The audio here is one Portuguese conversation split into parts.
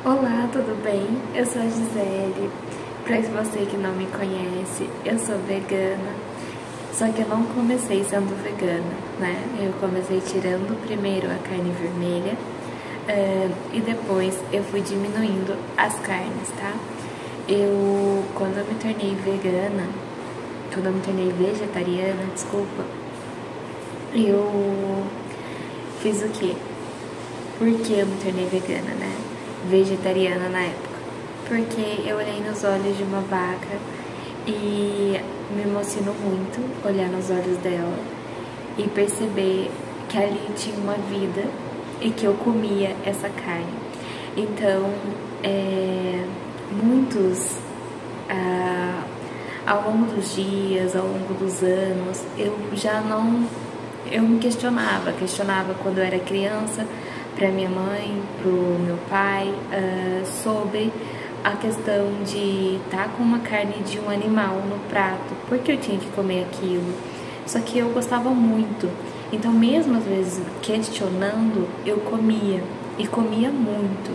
Olá, tudo bem? Eu sou a Gisele. Para você que não me conhece, eu sou vegana. Só que eu não comecei sendo vegana, né? Eu comecei tirando primeiro a carne vermelha e depois eu fui diminuindo as carnes, tá? Quando eu me tornei vegana, quando eu me tornei vegetariana, desculpa, eu fiz o quê? Por que eu me tornei vegana, né? Vegetariana na época. Porque eu olhei nos olhos de uma vaca e me emocionou muito olhar nos olhos dela e perceber que ali tinha uma vida e que eu comia essa carne. Então, muitos, ao longo dos dias, ao longo dos anos, eu me questionava quando eu era criança, para minha mãe, pro meu pai, sobre a questão de estar com uma carne de um animal no prato, porque eu tinha que comer aquilo. Só que eu gostava muito, então mesmo às vezes questionando, eu comia, e comia muito.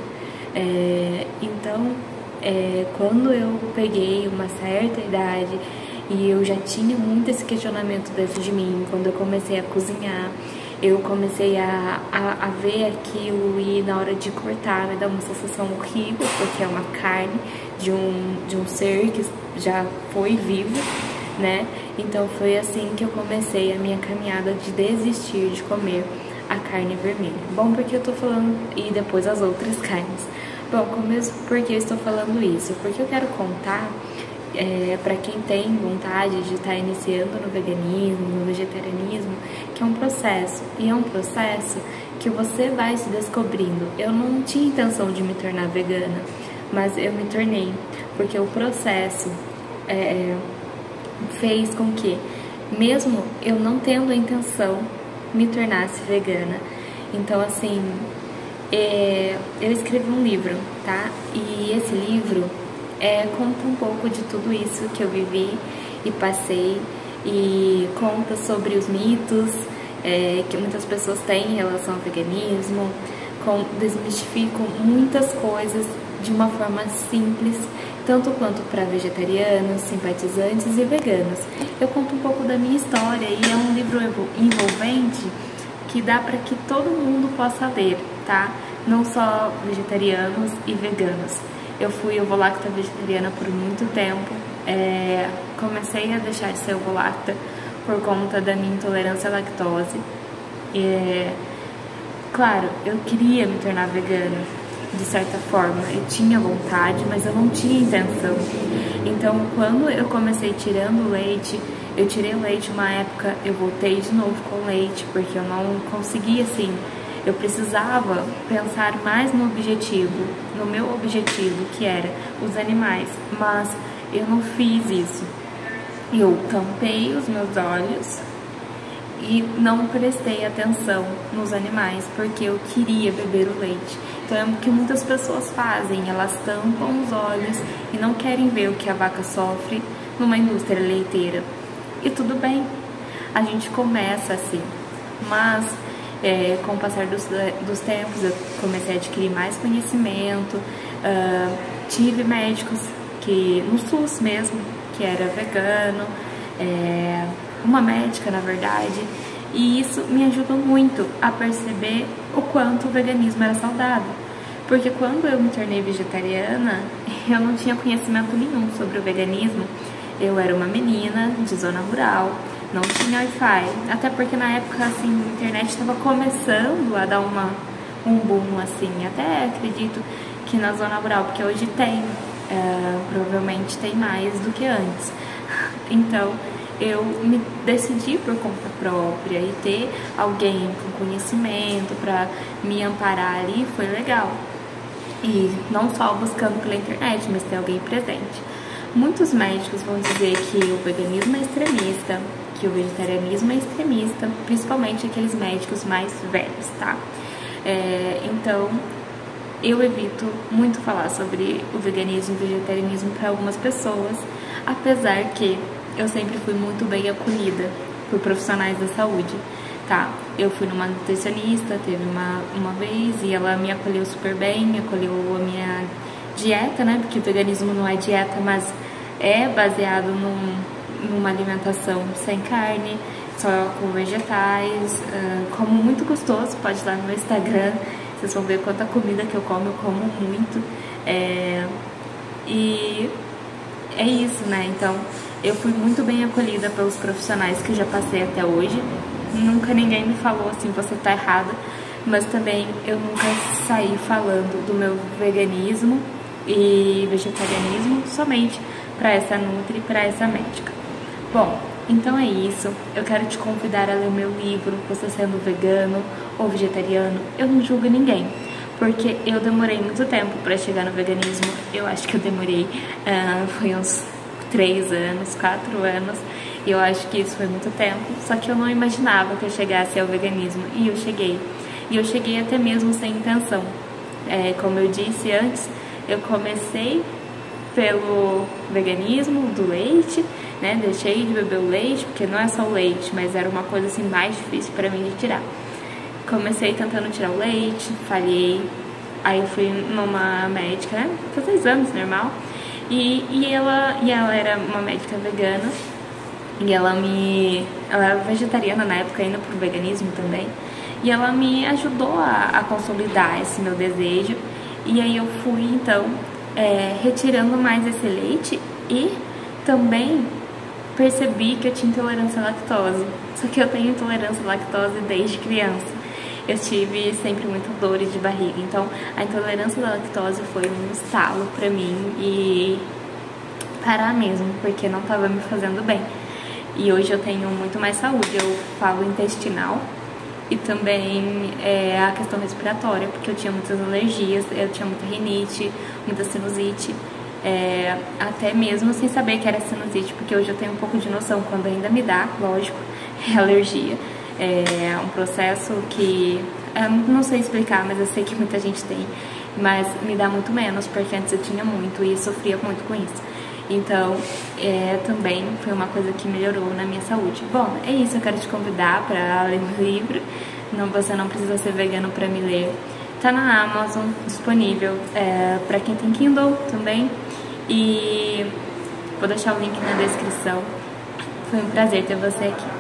Quando eu peguei uma certa idade e eu já tinha muito esse questionamento dentro de mim, quando eu comecei a cozinhar, eu comecei a ver aquilo e na hora de cortar me dá uma sensação horrível, porque é uma carne de um ser que já foi vivo, né? Então foi assim que eu comecei a minha caminhada de desistir de comer a carne vermelha. Bom, porque eu tô falando, e depois as outras carnes. Bom, por que eu estou falando isso? Porque eu quero contar para quem tem vontade de estar iniciando no veganismo, no vegetarianismo, que é um processo, e é um processo que você vai se descobrindo. Eu não tinha intenção de me tornar vegana, mas eu me tornei, porque o processo fez com que, mesmo eu não tendo a intenção, me tornasse vegana. Então, assim, eu escrevi um livro, tá? E esse livro conta um pouco de tudo isso que eu vivi e passei, e conta sobre os mitos que muitas pessoas têm em relação ao veganismo, desmistifico muitas coisas de uma forma simples, tanto quanto para vegetarianos, simpatizantes e veganos. Eu conto um pouco da minha história e é um livro envolvente que dá para que todo mundo possa ler, tá? Não só vegetarianos e veganos. Eu fui ovo-lacta vegetariana por muito tempo, comecei a deixar de ser ovo-lacta por conta da minha intolerância à lactose. Claro, eu queria me tornar vegana, de certa forma, eu tinha vontade, mas eu não tinha intenção. Então, quando eu comecei tirando leite, eu tirei o leite uma época, eu voltei de novo com leite, porque eu não conseguia, assim, eu precisava pensar mais no meu objetivo, que era os animais, mas eu não fiz isso. Eu tampei os meus olhos e não prestei atenção nos animais, porque eu queria beber o leite. Então é o que muitas pessoas fazem, elas tampam os olhos e não querem ver o que a vaca sofre numa indústria leiteira. E tudo bem, a gente começa assim, mas com o passar dos tempos eu comecei a adquirir mais conhecimento, tive médicos no SUS mesmo, que era vegano, uma médica na verdade, e isso me ajudou muito a perceber o quanto o veganismo era saudável, porque quando eu me tornei vegetariana, eu não tinha conhecimento nenhum sobre o veganismo. Eu era uma menina de zona rural, não tinha Wi-Fi, até porque na época assim, a internet estava começando a dar um boom, assim, até acredito que na zona rural, porque hoje tem, provavelmente tem mais do que antes. Então eu me decidi por conta própria e ter alguém com conhecimento para me amparar ali foi legal. E não só buscando pela internet, mas ter alguém presente. Muitos médicos vão dizer que o veganismo é extremista, que o vegetarianismo é extremista, principalmente aqueles médicos mais velhos, tá? Então, eu evito muito falar sobre o veganismo e o vegetarianismo para algumas pessoas, apesar que eu sempre fui muito bem acolhida por profissionais da saúde. tá? Eu fui numa nutricionista, teve uma vez, e ela me acolheu super bem, acolheu a minha dieta, né? Porque o veganismo não é dieta, mas é baseado numa alimentação sem carne, só com vegetais, como muito gostoso, pode ir lá no meu Instagram, vocês vão ver quanta comida que eu como muito, e é isso, né? Então, eu fui muito bem acolhida pelos profissionais que eu já passei até hoje, nunca ninguém me falou assim, você tá errada, mas também eu nunca saí falando do meu veganismo e vegetarianismo somente para essa nutri, para essa médica. Bom, então é isso. Eu quero te convidar a ler o meu livro, você sendo vegano ou vegetariano, eu não julgo ninguém, porque eu demorei muito tempo para chegar no veganismo. Eu acho que eu demorei, foi uns 3 anos, 4 anos, e eu acho que isso foi muito tempo, só que eu não imaginava que eu chegasse ao veganismo, e eu cheguei. E eu cheguei até mesmo sem intenção. Como eu disse antes, eu comecei pelo veganismo do leite, né? Deixei de beber o leite, porque não é só o leite, mas era uma coisa assim mais difícil para mim de tirar. Comecei tentando tirar o leite, falhei, aí eu fui numa médica, né? Fazer exames normal, e ela era uma médica vegana, e ela era vegetariana na época, ainda pro veganismo também, e ela me ajudou a consolidar esse meu desejo, e aí eu fui então retirando mais esse leite, e também percebi que eu tinha intolerância à lactose. Só que eu tenho intolerância à lactose desde criança. Eu tive sempre muita dores de barriga, então a intolerância à lactose foi um estalo pra mim e parar mesmo, porque não tava me fazendo bem. E hoje eu tenho muito mais saúde, eu falo intestinal e também a questão respiratória, porque eu tinha muitas alergias, eu tinha muita rinite, muita sinusite, até mesmo sem saber que era sinusite, porque hoje eu tenho um pouco de noção, quando ainda me dá, lógico, é alergia. É um processo que não sei explicar, mas eu sei que muita gente tem, mas me dá muito menos, porque antes eu tinha muito e sofria muito com isso. Então, também foi uma coisa que melhorou na minha saúde. Bom, é isso, eu quero te convidar para ler o livro. Você não precisa ser vegano para me ler. Tá na Amazon, disponível para quem tem Kindle também. E vou deixar o link na descrição. Foi um prazer ter você aqui.